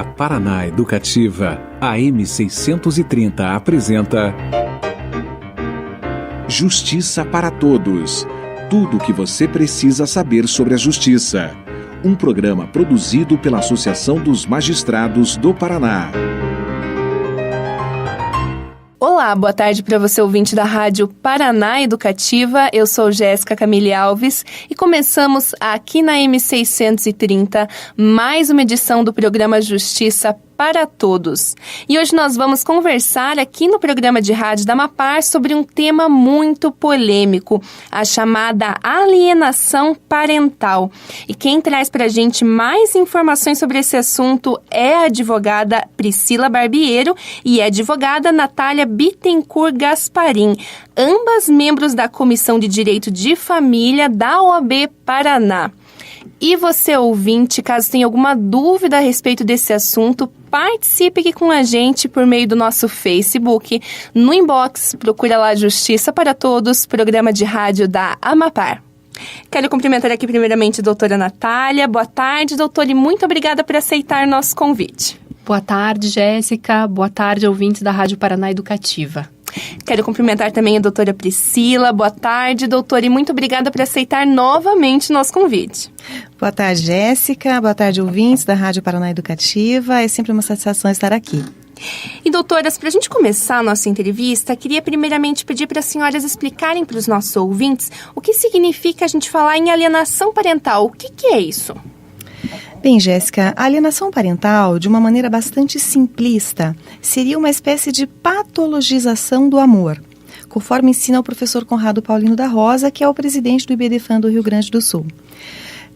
A Paraná Educativa, AM 630 apresenta Justiça para Todos. Tudo o que você precisa saber sobre a justiça. Um programa produzido pela Associação dos Magistrados do Paraná. Olá, boa tarde para você ouvinte da Rádio Paraná Educativa. Eu sou Jéssica Camille Alves e começamos aqui na M630 mais uma edição do programa Justiça para Todos. E hoje nós vamos conversar aqui no programa de rádio da Amapar sobre um tema muito polêmico, a chamada alienação parental. E quem traz para a gente mais informações sobre esse assunto é a advogada Priscila Barbiero e a advogada Natália Bittencourt Gasparim, ambas membros da Comissão de Direito de Família da OAB Paraná. E você, ouvinte, caso tenha alguma dúvida a respeito desse assunto, participe aqui com a gente por meio do nosso Facebook. No inbox, procura lá Justiça para Todos, programa de rádio da Amapar. Quero cumprimentar aqui primeiramente a doutora Natália. Boa tarde, doutora, e muito obrigada por aceitar nosso convite. Boa tarde, Jéssica. Boa tarde, ouvintes da Rádio Paraná Educativa. Quero cumprimentar também a doutora Priscila. Boa tarde, doutora, e muito obrigada por aceitar novamente o nosso convite. Boa tarde, Jéssica. Boa tarde, ouvintes da Rádio Paraná Educativa. É sempre uma satisfação estar aqui. E doutoras, para a gente começar a nossa entrevista, queria primeiramente pedir para as senhoras explicarem para os nossos ouvintes o que significa a gente falar em alienação parental. O que é isso? Bem, Jéssica, a alienação parental, de uma maneira bastante simplista, seria uma espécie de patologização do amor, conforme ensina o professor Conrado Paulino da Rosa, que é o presidente do IBDFAN do Rio Grande do Sul.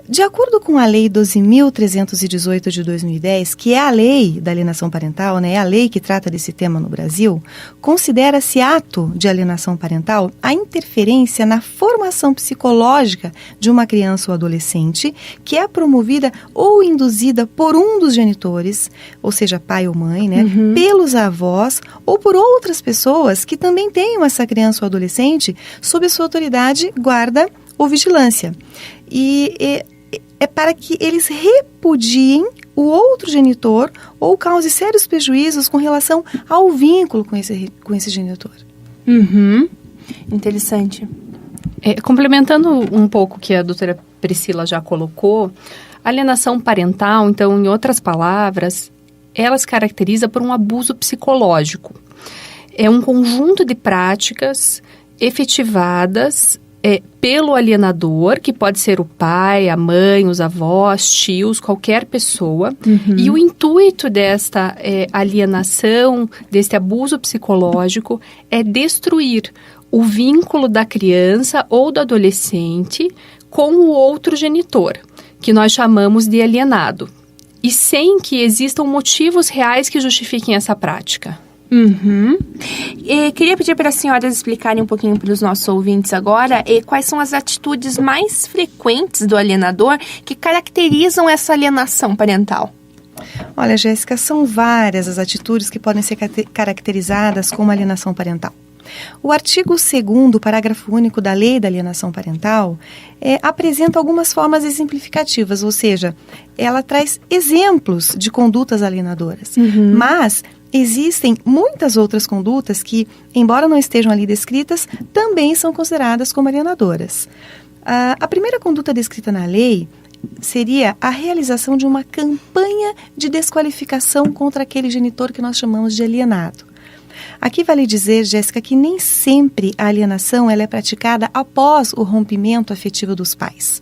De acordo com a Lei 12.318 de 2010, que é a lei da alienação parental, né, é a lei que trata desse tema no Brasil, considera-se ato de alienação parental a interferência na formação psicológica de uma criança ou adolescente que é promovida ou induzida por um dos genitores, ou seja, pai ou mãe, né, pelos avós ou por outras pessoas que também tenham essa criança ou adolescente sob a sua autoridade, guarda ou vigilância. E é para que eles repudiem o outro genitor ou cause sérios prejuízos com relação ao vínculo com esse genitor. Interessante. Complementando um pouco o que a doutora Priscila já colocou, a alienação parental, então, em outras palavras, ela se caracteriza por um abuso psicológico. É um conjunto de práticas efetivadas pelo alienador, que pode ser o pai, a mãe, os avós, tios, qualquer pessoa. E o intuito desta alienação, deste abuso psicológico, é destruir o vínculo da criança ou do adolescente com o outro genitor, que nós chamamos de alienado, e sem que existam motivos reais que justifiquem essa prática. E queria pedir para as senhoras explicarem um pouquinho para os nossos ouvintes agora quais são as atitudes mais frequentes do alienador que caracterizam essa alienação parental. Olha, Jéssica, são várias as atitudes que podem ser caracterizadas como alienação parental. O artigo 2º, parágrafo único da Lei da Alienação Parental, apresenta algumas formas exemplificativas, ou seja, ela traz exemplos de condutas alienadoras, mas existem muitas outras condutas que, embora não estejam ali descritas, também são consideradas como alienadoras. A primeira conduta descrita na lei seria a realização de uma campanha de desqualificação contra aquele genitor que nós chamamos de alienado. Aqui vale dizer, Jéssica, que nem sempre a alienação ela é praticada após o rompimento afetivo dos pais.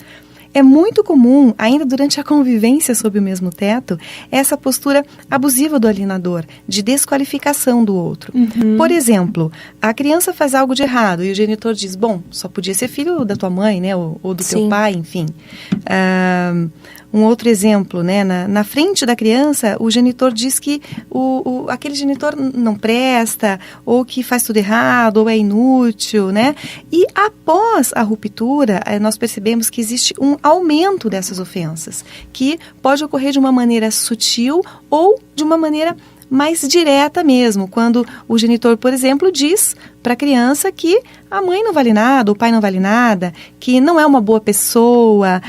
É muito comum, ainda durante a convivência sob o mesmo teto, essa postura abusiva do alienador, de desqualificação do outro. Por exemplo, a criança faz algo de errado e o genitor diz, bom, só podia ser filho da tua mãe, né, ou do teu pai, enfim. Um outro exemplo, né, na frente da criança, o genitor diz que aquele genitor não presta, ou que faz tudo errado, ou é inútil, né? E após a ruptura, nós percebemos que existe um aumento dessas ofensas, que pode ocorrer de uma maneira sutil ou de uma maneira mais direta mesmo, quando o genitor, por exemplo, diz para a criança que a mãe não vale nada, o pai não vale nada, que não é uma boa pessoa,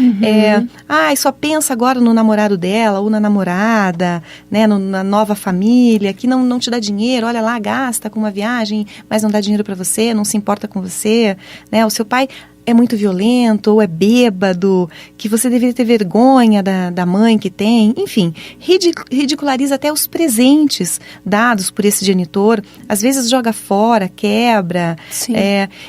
só pensa agora no namorado dela ou na namorada, né, na nova família, que não te dá dinheiro, olha lá, gasta com uma viagem, mas não dá dinheiro para você, não se importa com você, né, o seu pai é muito violento ou é bêbado, que você deveria ter vergonha da mãe que tem, enfim, ridiculariza até os presentes dados por esse genitor, às vezes joga fora, quebra,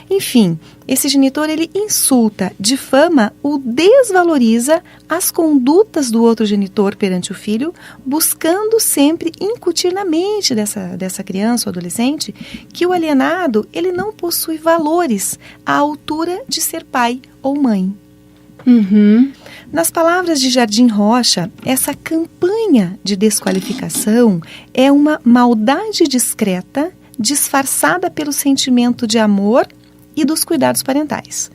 enfim, esse genitor ele insulta, difama ou desvaloriza as condutas do outro genitor perante o filho, buscando sempre incutir na mente dessa criança ou adolescente que o alienado ele não possui valores à altura de ser pai ou mãe. Nas palavras de Jardim Rocha, essa campanha de desqualificação é uma maldade discreta, disfarçada pelo sentimento de amor e dos cuidados parentais.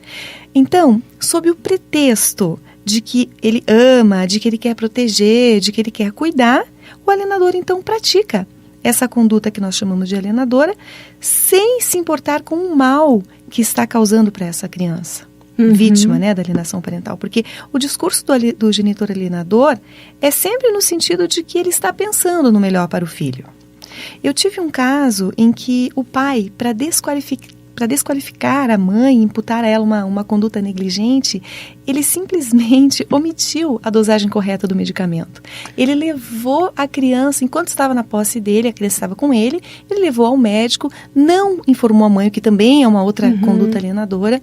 Então, sob o pretexto de que ele ama, de que ele quer proteger, de que ele quer cuidar, o alienador então pratica essa conduta que nós chamamos de alienadora, sem se importar com o mal que está causando para essa criança. Vítima, né, da alienação parental, porque o discurso do genitor alienador é sempre no sentido de que ele está pensando no melhor para o filho. Eu tive um caso em que o pai, para desqualificar a mãe, imputar a ela uma conduta negligente, ele simplesmente omitiu a dosagem correta do medicamento. Ele levou a criança, enquanto estava na posse dele, a criança estava com ele, ele levou ao médico, não informou a mãe, o que também é uma outra conduta alienadora,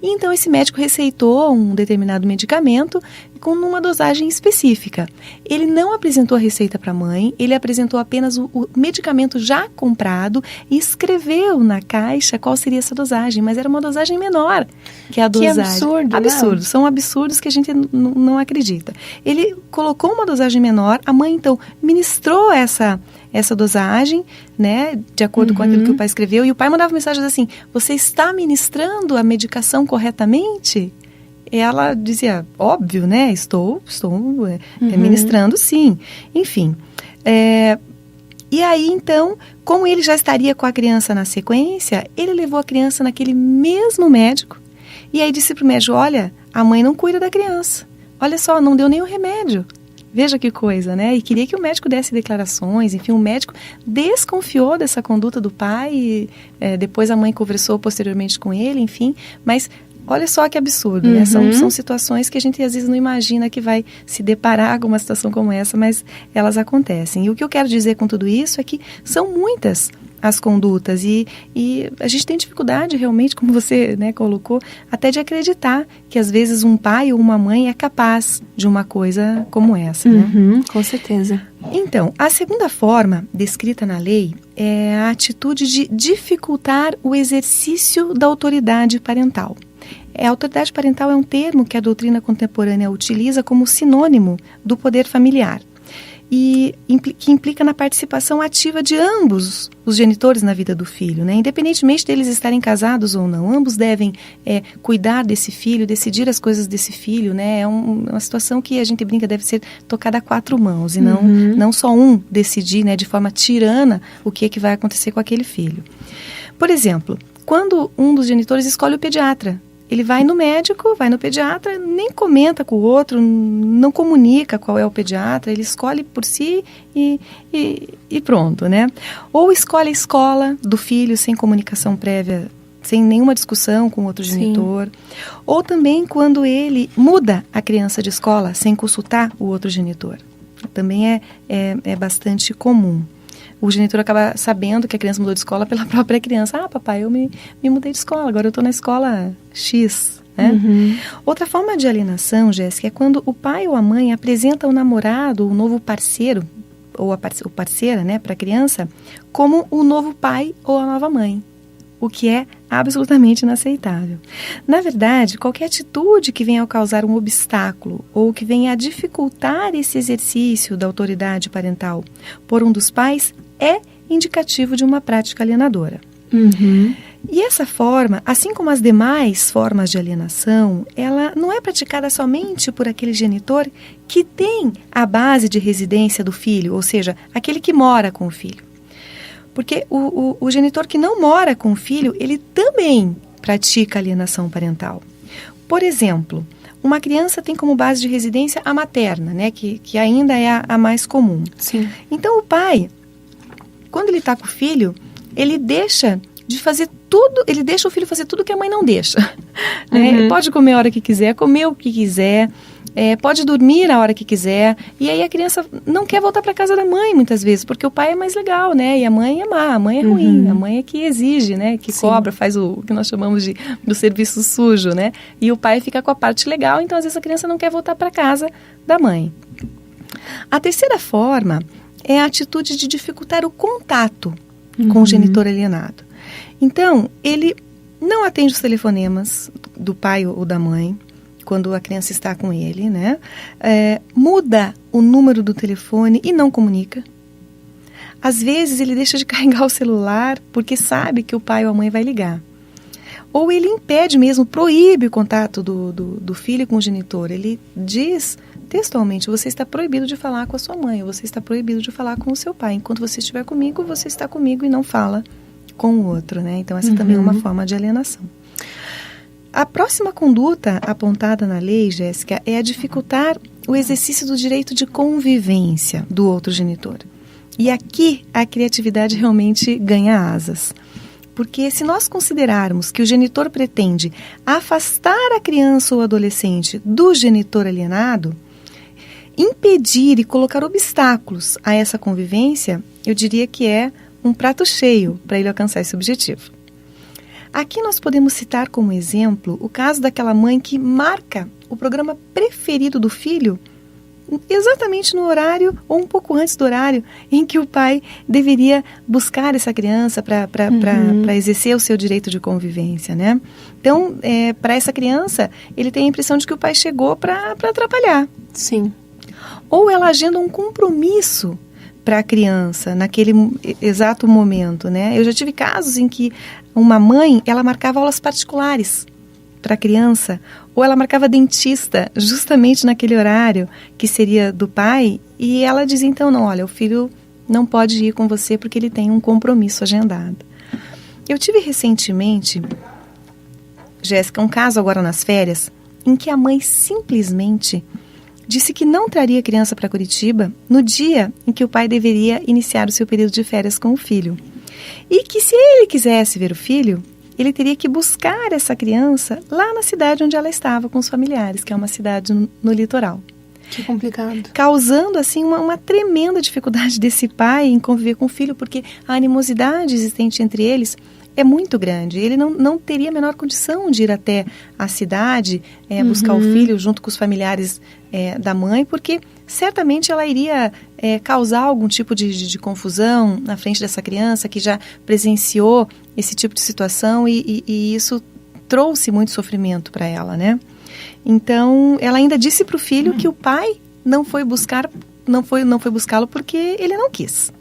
e então esse médico receitou um determinado medicamento com uma dosagem específica. Ele não apresentou a receita para a mãe, ele apresentou apenas o medicamento já comprado e escreveu na caixa qual seria essa dosagem, mas era uma dosagem menor que a dosagem. Que absurdo, absurdo. Não? São absurdos que a gente não acredita. Ele colocou uma dosagem menor, a mãe então ministrou essa dosagem, né, de acordo com aquilo que o pai escreveu, e o pai mandava mensagens assim: você está ministrando a medicação corretamente? E ela dizia, óbvio, né, estou ministrando sim, enfim. E aí, então, como ele já estaria com a criança na sequência, ele levou a criança naquele mesmo médico, e aí disse para o médico, olha, a mãe não cuida da criança, olha só, não deu nenhum remédio. Veja que coisa, né? E queria que o médico desse declarações, enfim, o médico desconfiou dessa conduta do pai, e depois a mãe conversou posteriormente com ele, enfim, mas olha só que absurdo, né? São situações que a gente às vezes não imagina que vai se deparar com uma situação como essa, mas elas acontecem. E o que eu quero dizer com tudo isso é que são muitas as condutas e a gente tem dificuldade realmente, como você, né, colocou, até de acreditar que às vezes um pai ou uma mãe é capaz de uma coisa como essa, né? Com certeza. Então, a segunda forma descrita na lei é a atitude de dificultar o exercício da autoridade parental. A autoridade parental é um termo que a doutrina contemporânea utiliza como sinônimo do poder familiar e que implica na participação ativa de ambos os genitores na vida do filho, né? Independentemente deles estarem casados ou não, ambos devem cuidar desse filho, decidir as coisas desse filho, né? É uma situação que a gente brinca deve ser tocada a quatro mãos e não só um decidir, né, de forma tirana o que vai acontecer com aquele filho. Por exemplo, quando um dos genitores escolhe o pediatra, ele vai no médico, vai no pediatra, nem comenta com o outro, não comunica qual é o pediatra, ele escolhe por si e pronto, né? Ou escolhe a escola do filho sem comunicação prévia, sem nenhuma discussão com o outro genitor. Ou também quando ele muda a criança de escola sem consultar o outro genitor. Também é bastante comum. O genitor acaba sabendo que a criança mudou de escola pela própria criança. Ah, papai, eu me mudei de escola, agora eu estou na escola X, né? Outra forma de alienação, Jéssica, é quando o pai ou a mãe apresenta o namorado, o novo parceiro, ou a parceira, né, para a criança, como o novo pai ou a nova mãe, o que é absolutamente inaceitável. Na verdade, qualquer atitude que venha a causar um obstáculo ou que venha a dificultar esse exercício da autoridade parental por um dos pais é indicativo de uma prática alienadora. Uhum. E essa forma, assim como as demais formas de alienação, ela não é praticada somente por aquele genitor que tem a base de residência do filho, ou seja, aquele que mora com o filho. Porque o genitor que não mora com o filho, ele também pratica alienação parental. Por exemplo, uma criança tem como base de residência a materna, né, que ainda é a mais comum. Sim. Então o pai, quando ele está com o filho, ele deixa de fazer tudo, ele deixa o filho fazer tudo que a mãe não deixa. Né? Pode comer a hora que quiser, comer o que quiser, pode dormir a hora que quiser. E aí a criança não quer voltar para casa da mãe muitas vezes, porque o pai é mais legal, né? E a mãe é má, a mãe é ruim, a mãe é que exige, né? Que cobra, faz o que nós chamamos do serviço sujo, né? E o pai fica com a parte legal, então às vezes a criança não quer voltar para casa da mãe. A terceira forma é a atitude de dificultar o contato com o genitor alienado. Então, ele não atende os telefonemas do pai ou da mãe quando a criança está com ele, né? Muda o número do telefone e não comunica. Às vezes, ele deixa de carregar o celular porque sabe que o pai ou a mãe vai ligar. Ou ele impede mesmo, proíbe o contato do filho com o genitor. Ele diz textualmente, você está proibido de falar com a sua mãe, você está proibido de falar com o seu pai. Enquanto você estiver comigo, você está comigo e não fala com o outro, né? Então, essa também é uma forma de alienação. A próxima conduta apontada na lei, Jéssica, é a dificultar o exercício do direito de convivência do outro genitor. E aqui a criatividade realmente ganha asas. Porque se nós considerarmos que o genitor pretende afastar a criança ou adolescente do genitor alienado, impedir e colocar obstáculos a essa convivência, eu diria que é um prato cheio para ele alcançar esse objetivo. Aqui nós podemos citar como exemplo o caso daquela mãe que marca o programa preferido do filho exatamente no horário ou um pouco antes do horário em que o pai deveria buscar essa criança para exercer o seu direito de convivência, né? Então, para essa criança, ele tem a impressão de que o pai chegou para atrapalhar. Sim. Ou ela agenda um compromisso para a criança naquele exato momento, né? Eu já tive casos em que uma mãe, ela marcava aulas particulares para a criança, ou ela marcava dentista justamente naquele horário que seria do pai, e ela dizia então, não, olha, o filho não pode ir com você porque ele tem um compromisso agendado. Eu tive recentemente, Jéssica, um caso agora nas férias, em que a mãe simplesmente disse que não traria a criança para Curitiba no dia em que o pai deveria iniciar o seu período de férias com o filho. E que se ele quisesse ver o filho, ele teria que buscar essa criança lá na cidade onde ela estava com os familiares, que é uma cidade no litoral. Que complicado. Causando, assim, uma tremenda dificuldade desse pai em conviver com o filho, porque a animosidade existente entre eles é muito grande. Ele não teria a menor condição de ir até a cidade, buscar o filho junto com os familiares da mãe, porque certamente ela iria causar algum tipo de confusão na frente dessa criança que já presenciou esse tipo de situação e isso trouxe muito sofrimento para ela, né? Então, ela ainda disse para o filho que o pai não foi buscá-lo porque ele não quis.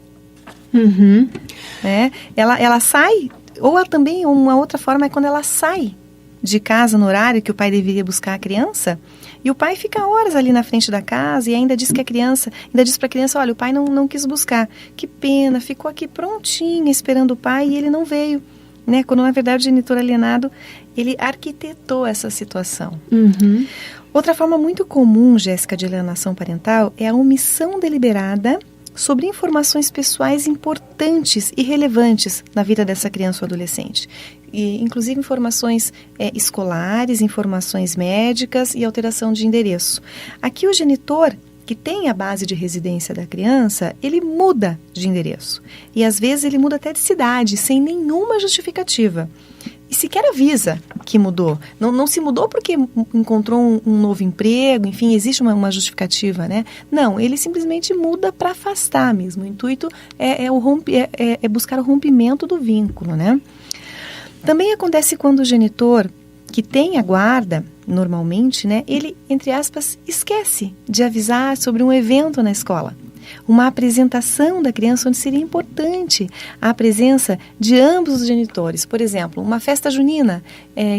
Ela sai, ou também uma outra forma é quando ela sai de casa no horário que o pai deveria buscar a criança, e o pai fica horas ali na frente da casa e ainda diz para a criança, olha, o pai não quis buscar. Que pena, ficou aqui prontinha esperando o pai e ele não veio. Né? Quando na verdade o genitor alienado, ele arquitetou essa situação. Outra forma muito comum, Jéssica, de alienação parental é a omissão deliberada sobre informações pessoais importantes e relevantes na vida dessa criança ou adolescente. E, inclusive informações escolares, informações médicas e alteração de endereço. Aqui o genitor, que tem a base de residência da criança, ele muda de endereço. E às vezes ele muda até de cidade, sem nenhuma justificativa. E sequer avisa que mudou. Não se mudou porque encontrou um novo emprego, enfim, existe uma justificativa, né? Não, ele simplesmente muda para afastar mesmo. O intuito é buscar o rompimento do vínculo, né? Também acontece quando o genitor, que tem a guarda, normalmente, né, ele, entre aspas, esquece de avisar sobre um evento na escola. uma apresentação da criança onde seria importante a presença de ambos os genitores. Por exemplo, uma festa junina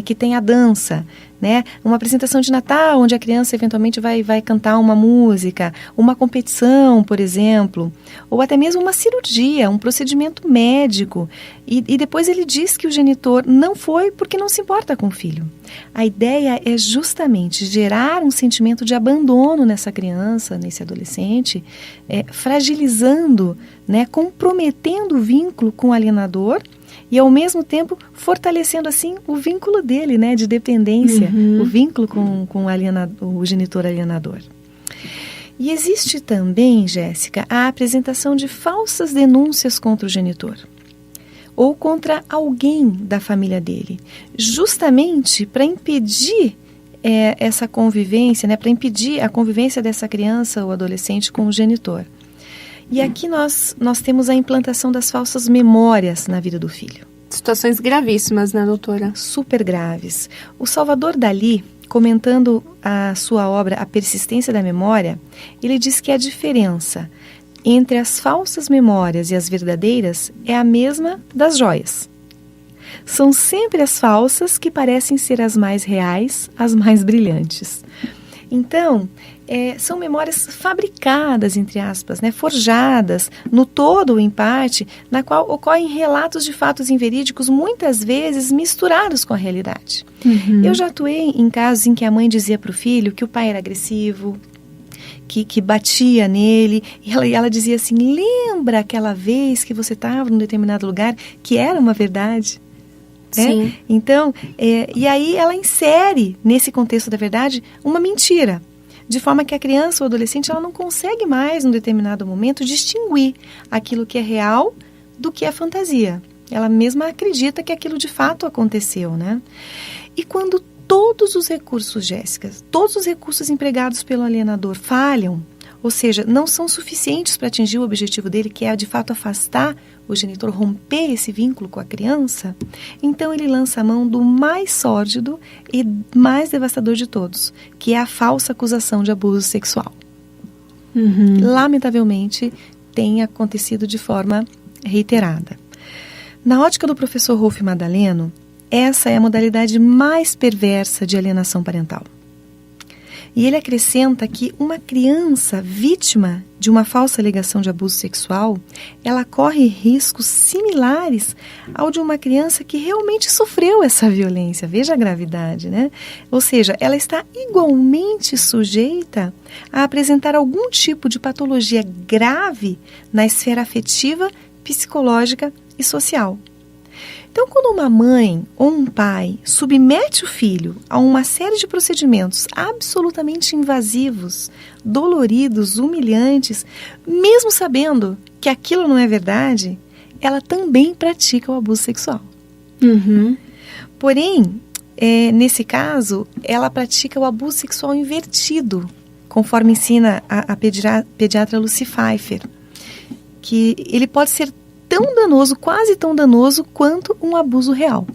que tem a dança, né? Uma apresentação de Natal onde a criança eventualmente vai cantar uma música, uma competição, por exemplo, ou até mesmo uma cirurgia, um procedimento médico. E depois ele diz que o genitor não foi porque não se importa com o filho. A ideia é justamente gerar um sentimento de abandono nessa criança, nesse adolescente, fragilizando, né, comprometendo o vínculo com o alienador e, ao mesmo tempo, fortalecendo, assim, o vínculo dele, né, de dependência, o vínculo com o genitor alienador. E existe também, Jéssica, a apresentação de falsas denúncias contra o genitor ou contra alguém da família dele, justamente para impedir essa convivência, né, para impedir a convivência dessa criança ou adolescente com o genitor. E aqui nós temos a implantação das falsas memórias na vida do filho. Situações gravíssimas, né, doutora? Super graves. O Salvador Dalí, comentando a sua obra A Persistência da Memória, ele diz que a diferença entre as falsas memórias e as verdadeiras é a mesma das joias. São sempre as falsas que parecem ser as mais reais, as mais brilhantes. Então, são memórias fabricadas, entre aspas, né, forjadas, no todo ou em parte, na qual ocorrem relatos de fatos inverídicos, muitas vezes misturados com a realidade. Eu já atuei em casos em que a mãe dizia para o filho que o pai era agressivo, que batia nele, e ela dizia assim: lembra aquela vez que você estava num determinado lugar, que era uma verdade? Sim. Então, e aí ela insere nesse contexto da verdade uma mentira, de forma que a criança ou adolescente ela não consegue mais, num determinado momento, distinguir aquilo que é real do que é fantasia. Ela mesma acredita que aquilo de fato aconteceu, né? E quando todos os recursos, Jéssica, todos os recursos empregados pelo alienador falham, ou seja, não são suficientes para atingir o objetivo dele, que é de fato afastar o genitor, romper esse vínculo com a criança, então ele lança a mão do mais sórdido e mais devastador de todos, que é a falsa acusação de abuso sexual. Lamentavelmente, tem acontecido de forma reiterada. Na ótica do professor Rolf Madaleno, essa é a modalidade mais perversa de alienação parental. E ele acrescenta que uma criança vítima de uma falsa alegação de abuso sexual, ela corre riscos similares ao de uma criança que realmente sofreu essa violência. Veja a gravidade, né? Ou seja, ela está igualmente sujeita a apresentar algum tipo de patologia grave na esfera afetiva, psicológica e social. Então, quando uma mãe ou um pai submete o filho a uma série de procedimentos absolutamente invasivos, doloridos, humilhantes, mesmo sabendo que aquilo não é verdade, ela também pratica o abuso sexual. Porém, nesse caso, ela pratica o abuso sexual invertido, conforme ensina a pediatra Lucy Pfeiffer, que ele pode ser tão danoso, quase tão danoso, quanto um abuso real.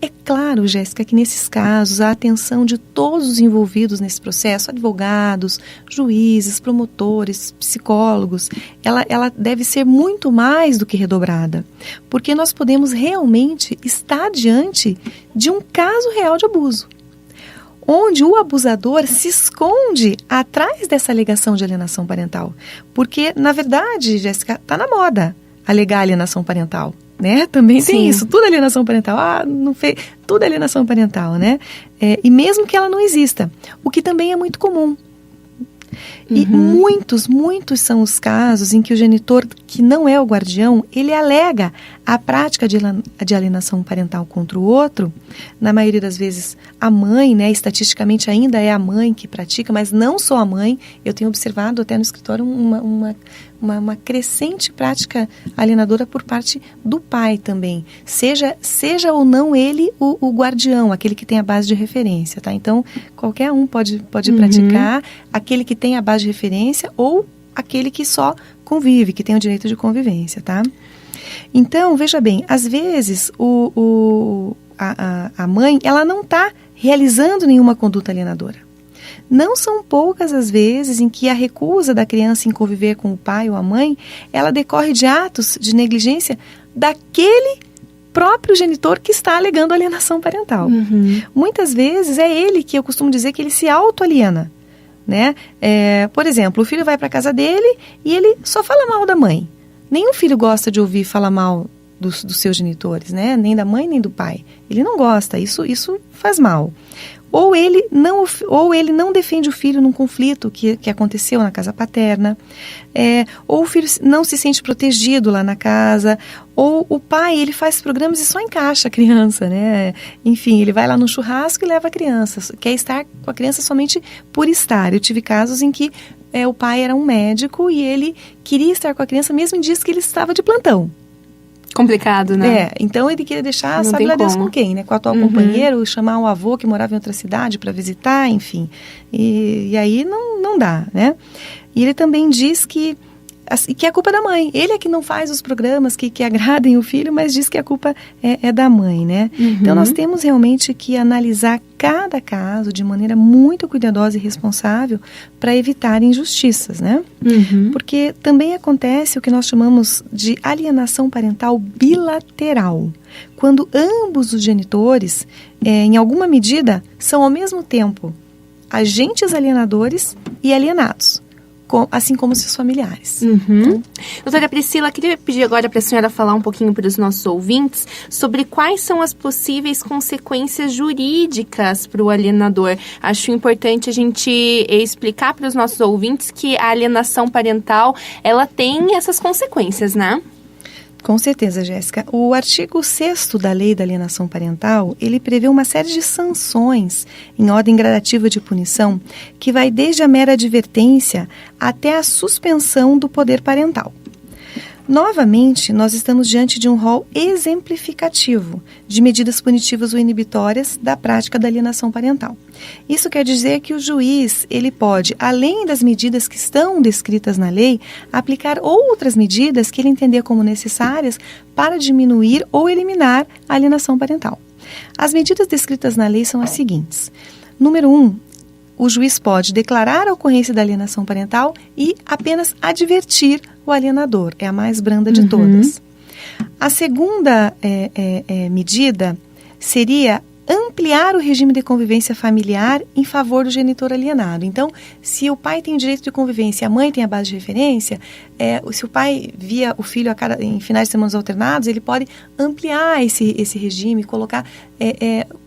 É claro, Jéssica, que nesses casos a atenção de todos os envolvidos nesse processo, advogados, juízes, promotores, psicólogos, ela deve ser muito mais do que redobrada, porque nós podemos realmente estar diante de um caso real de abuso, onde o abusador se esconde atrás dessa alegação de alienação parental. Porque, na verdade, Jéssica, está na moda alegar alienação parental, né? Também Sim. tem isso, tudo é alienação parental. Não fez, tudo é alienação parental, né? E mesmo que ela não exista, o que também é muito comum. E muitos são os casos em que o genitor, que não é o guardião, ele alega a prática de alienação parental contra o outro. Na maioria das vezes a mãe, né, estatisticamente ainda é a mãe que pratica, mas não só a mãe. Eu tenho observado até no escritório uma crescente prática alienadora por parte do pai também, seja ou não ele o guardião, aquele que tem a base de referência, tá? Então, qualquer um pode praticar, aquele que tem a base de referência ou aquele que só convive, que tem o direito de convivência, tá? Então, veja bem, às vezes a mãe, ela não está realizando nenhuma conduta alienadora. Não são poucas as vezes em que a recusa da criança em conviver com o pai ou a mãe, ela decorre de atos de negligência daquele próprio genitor que está alegando alienação parental. Muitas vezes é ele que eu costumo dizer que ele se autoaliena, né? Por exemplo, o filho vai para a casa dele e ele só fala mal da mãe. Nenhum filho gosta de ouvir falar mal dos seus genitores, né? Nem da mãe, nem do pai. Ele não gosta, isso faz mal. Ou ele não defende o filho num conflito que aconteceu na casa paterna, ou o filho não se sente protegido lá na casa, ou o pai, ele faz programas e só encaixa a criança, né? Enfim, ele vai lá no churrasco e leva a criança, quer estar com a criança somente por estar. Eu tive casos em que o pai era um médico e ele queria estar com a criança mesmo em dias que ele estava de plantão. Complicado, né? Então ele queria deixar, não sabe lá Deus como. com quem, né? Com o atual companheiro, chamar um avô que morava em outra cidade para visitar, enfim. E aí não dá, né? E ele também diz que é culpa da mãe. Ele é que não faz os programas que agradem o filho, mas diz que a culpa é da mãe, né? Então nós temos realmente que analisar cada caso de maneira muito cuidadosa e responsável para evitar injustiças, né? Porque também acontece o que nós chamamos de alienação parental bilateral, quando ambos os genitores, em alguma medida, são ao mesmo tempo agentes alienadores e alienados, assim como seus familiares. Doutora Priscila, queria pedir agora para a senhora falar um pouquinho para os nossos ouvintes sobre quais são as possíveis consequências jurídicas para o alienador. Acho importante a gente explicar para os nossos ouvintes que a alienação parental, ela tem essas consequências, né? Com certeza, Jéssica. O artigo 6º da Lei da Alienação Parental, ele prevê uma série de sanções em ordem gradativa de punição, que vai desde a mera advertência até a suspensão do poder parental. Novamente, nós estamos diante de um rol exemplificativo de medidas punitivas ou inibitórias da prática da alienação parental. Isso quer dizer que o juiz, ele pode, além das medidas que estão descritas na lei, aplicar outras medidas que ele entender como necessárias para diminuir ou eliminar a alienação parental. As medidas descritas na lei são as seguintes. Número 1, o juiz pode declarar a ocorrência da alienação parental e apenas advertir o alienador. É a mais branda de todas. A segunda medida seria ampliar o regime de convivência familiar em favor do genitor alienado. Então, se o pai tem o direito de convivência e a mãe tem a base de referência, se o pai via o filho em finais de semana alternados, ele pode ampliar esse regime, colocar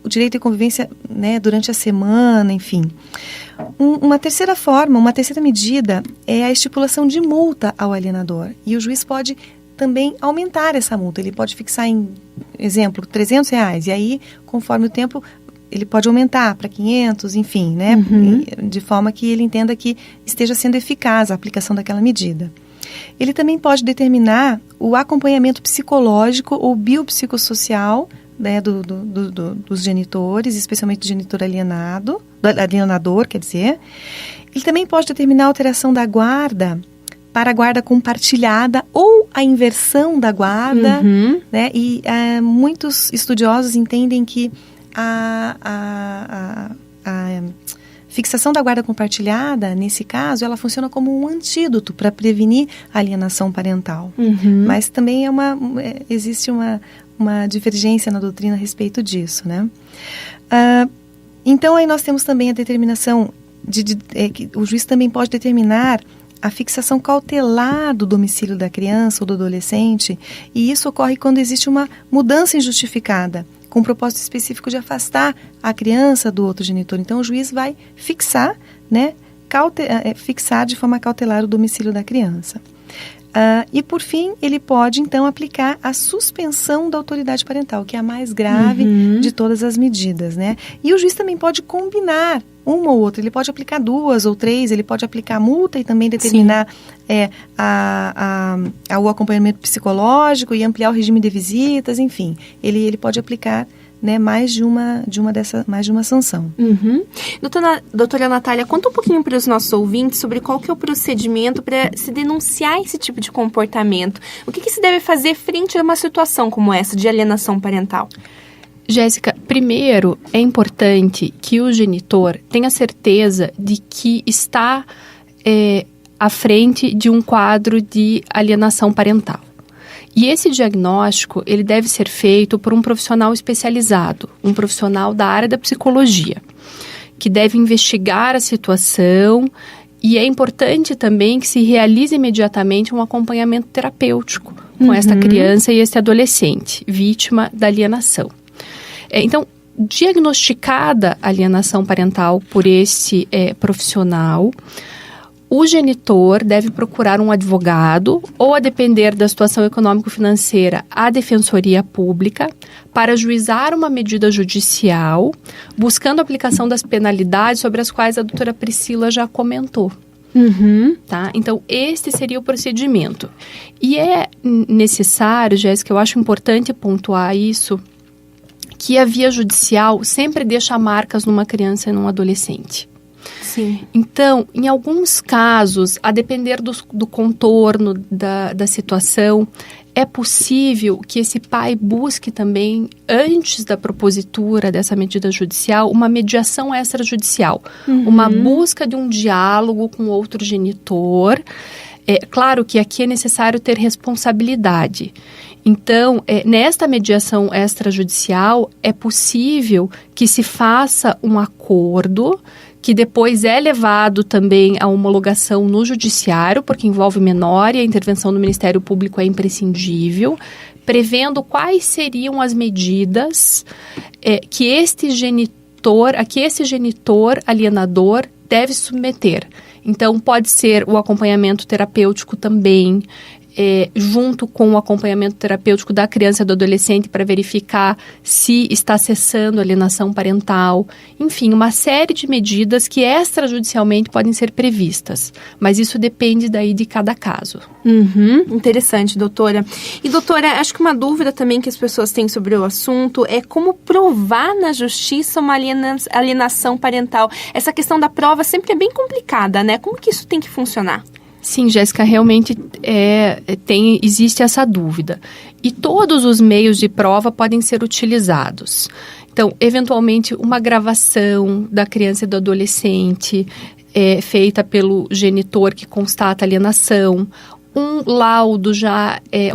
o direito de convivência, né, durante a semana, enfim. Uma terceira medida é a estipulação de multa ao alienador. E o juiz pode também aumentar essa multa. Ele pode fixar em, exemplo, R$300, e aí, conforme o tempo, ele pode aumentar para 500, enfim, né? De forma que ele entenda que esteja sendo eficaz a aplicação daquela medida. Ele também pode determinar o acompanhamento psicológico ou biopsicossocial, né, dos genitores, especialmente do genitor alienador, quer dizer. Ele também pode determinar a alteração da guarda para a guarda compartilhada ou a inversão da guarda, né? E muitos estudiosos entendem que a fixação da guarda compartilhada, nesse caso, ela funciona como um antídoto para prevenir a alienação parental. Mas também existe uma divergência na doutrina a respeito disso, né? Então, aí nós temos também a determinação que o juiz também pode determinar a fixação cautelar do domicílio da criança ou do adolescente, e isso ocorre quando existe uma mudança injustificada, com o propósito específico de afastar a criança do outro genitor. Então, o juiz vai fixar, né, fixar de forma cautelar o domicílio da criança. E, por fim, ele pode, então, aplicar a suspensão da autoridade parental, que é a mais grave de todas as medidas, né? E o juiz também pode combinar uma ou outra. Ele pode aplicar 2 ou 3, ele pode aplicar multa e também determinar o acompanhamento psicológico e ampliar o regime de visitas, enfim. Ele pode aplicar, né, mais de uma sanção. Doutora Natália, conta um pouquinho para os nossos ouvintes sobre qual que é o procedimento para se denunciar esse tipo de comportamento. O que se deve fazer frente a uma situação como essa de alienação parental? Jéssica, primeiro é importante que o genitor tenha certeza de que está à frente de um quadro de alienação parental. E esse diagnóstico, ele deve ser feito por um profissional especializado, um profissional da área da psicologia, que deve investigar a situação, e é importante também que se realize imediatamente um acompanhamento terapêutico com esta criança e esse adolescente, vítima da alienação. Então, diagnosticada a alienação parental por esse profissional, o genitor deve procurar um advogado ou, a depender da situação econômico-financeira, a defensoria pública para ajuizar uma medida judicial, buscando a aplicação das penalidades sobre as quais a doutora Priscila já comentou. Tá? Então, este seria o procedimento. E é necessário, Jéssica, eu acho importante pontuar isso, que a via judicial sempre deixa marcas numa criança e num adolescente. Sim. Então, em alguns casos, a depender do contorno da situação, é possível que esse pai busque também, antes da propositura dessa medida judicial, uma mediação extrajudicial, uma busca de um diálogo com outro genitor. É claro que aqui é necessário ter responsabilidade. Então, nesta mediação extrajudicial, é possível que se faça um acordo que depois é levado também à homologação no judiciário, porque envolve menor e a intervenção do Ministério Público é imprescindível, prevendo quais seriam as medidas que esse genitor alienador deve submeter. Então, pode ser o acompanhamento terapêutico também, junto com o acompanhamento terapêutico da criança e do adolescente para verificar se está cessando a alienação parental. Enfim, uma série de medidas que extrajudicialmente podem ser previstas. Mas isso depende daí de cada caso. Interessante, doutora. E, doutora, acho que uma dúvida também que as pessoas têm sobre o assunto é como provar na justiça uma alienação parental. Essa questão da prova sempre é bem complicada, né? Como que isso tem que funcionar? Sim, Jéssica, realmente existe essa dúvida. E todos os meios de prova podem ser utilizados. Então, eventualmente, uma gravação da criança e do adolescente feita pelo genitor que constata a alienação, um laudo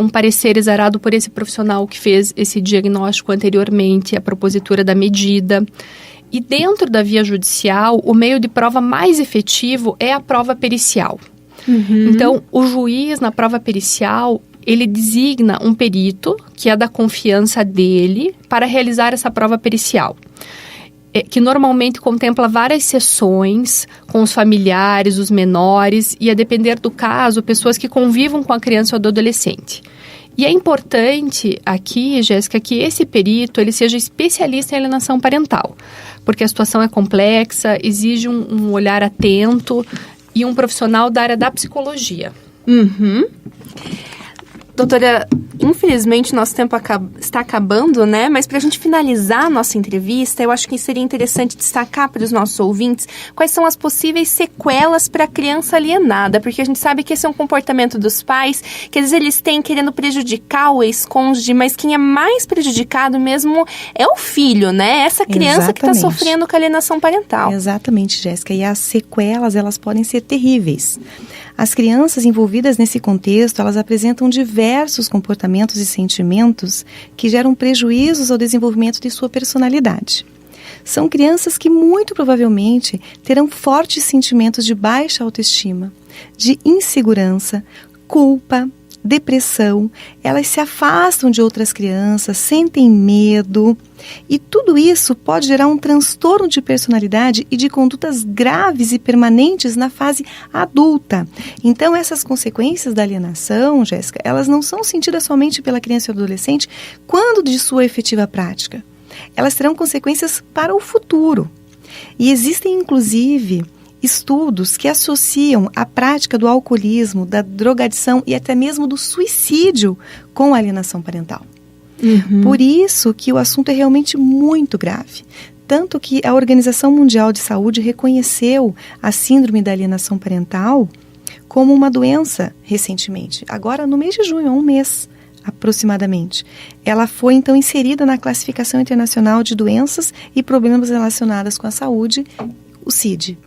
um parecer exarado por esse profissional que fez esse diagnóstico anteriormente, a propositura da medida. E dentro da via judicial, o meio de prova mais efetivo é a prova pericial. Então, o juiz, na prova pericial, ele designa um perito, que é da confiança dele, para realizar essa prova pericial, que normalmente contempla várias sessões com os familiares, os menores e, a depender do caso, pessoas que convivam com a criança ou do adolescente. E é importante aqui, Jéssica, que esse perito ele seja especialista em alienação parental, porque a situação é complexa, exige um olhar atento e um profissional da área da psicologia. Doutora, infelizmente nosso tempo está acabando, né? Mas para a gente finalizar a nossa entrevista, eu acho que seria interessante destacar para os nossos ouvintes quais são as possíveis sequelas para a criança alienada, porque a gente sabe que esse é um comportamento dos pais, que às vezes eles têm querendo prejudicar o ex-cônjuge, mas quem é mais prejudicado mesmo é o filho, né? Essa criança que está sofrendo com alienação parental. Exatamente, Jéssica. E as sequelas, elas podem ser terríveis. As crianças envolvidas nesse contexto, elas apresentam diversos comportamentos e sentimentos que geram prejuízos ao desenvolvimento de sua personalidade. São crianças que muito provavelmente terão fortes sentimentos de baixa autoestima, de insegurança, culpa, depressão, elas se afastam de outras crianças, sentem medo, e tudo isso pode gerar um transtorno de personalidade e de condutas graves e permanentes na fase adulta. Então, essas consequências da alienação, Jéssica, elas não são sentidas somente pela criança e adolescente quando de sua efetiva prática. Elas terão consequências para o futuro. E existem, inclusive, estudos que associam a prática do alcoolismo, da drogadição e até mesmo do suicídio com a alienação parental. Por isso que o assunto é realmente muito grave. Tanto que a Organização Mundial de Saúde reconheceu a síndrome da alienação parental como uma doença recentemente. Agora, no mês de junho, há um mês, aproximadamente. Ela foi, então, inserida na Classificação Internacional de Doenças e Problemas Relacionados com a Saúde, o CID.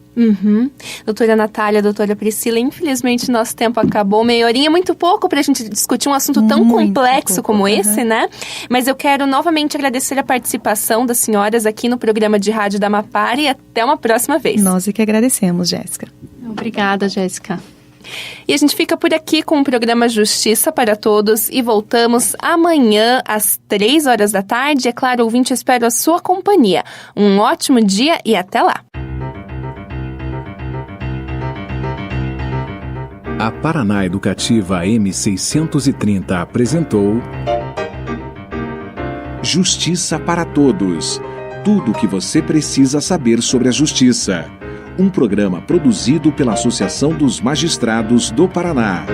Doutora Natália, doutora Priscila, infelizmente nosso tempo acabou. Meia horinha é muito pouco para a gente discutir um assunto tão Muito complexo pouco, como esse, né? Mas eu quero novamente agradecer a participação das senhoras aqui no programa de rádio da Mapara e até uma próxima vez. Nós é que agradecemos, Jéssica. Obrigada, Jéssica. E a gente fica por aqui com o programa Justiça para Todos e voltamos amanhã às 3 horas da tarde. É claro, ouvinte, eu espero a sua companhia. Um ótimo dia e até lá. A Paraná Educativa M630 apresentou Justiça para Todos. Tudo o que você precisa saber sobre a justiça. Um programa produzido pela Associação dos Magistrados do Paraná.